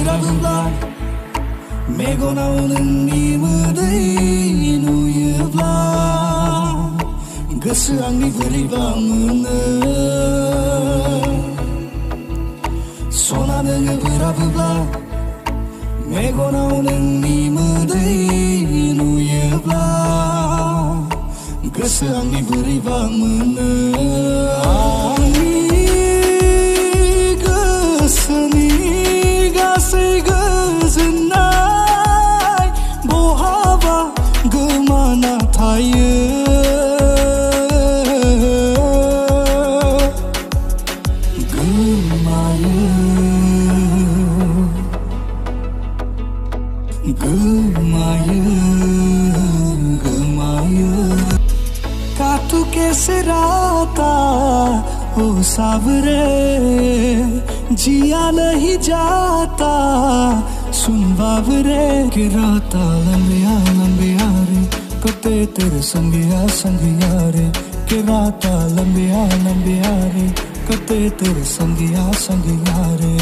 beraब्ला मेगनाव नोंनि मोदै नुयोब्ला गोसो आंनि बोरैबा मोनो सना नोङो बeraब्ला मेगनाव नोंनि मोदै नुयोब्ला गोसो आंनि बोरैबा मोनो आंनि गोसोनि गासै गोजोननाय बहाबा गोमाना थायो काटू कैसे राता ओ सावरे जिया नहीं जाता सुन बावरे के राता लंबिया लंबिया रे कते तेरे संगिया संगिया रे के राता लंबिया लंबिया रे कते तेरे संगिया संगिया रे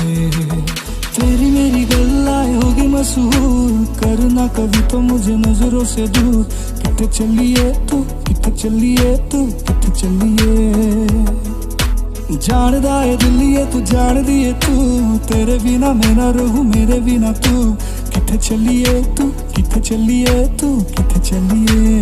तेरी मेरी गल्लाएं होगी मशहूर करना कभी तो मुझे नजरों से दूर किथे चलिए तू किथे चलिए तू किथे चलिए जानदा है दिलिए तू जान दिए तू तेरे बिना मैं ना रहूं मेरे बिना तू किथे चलिए तू किथे चलिए तू किथे चलिए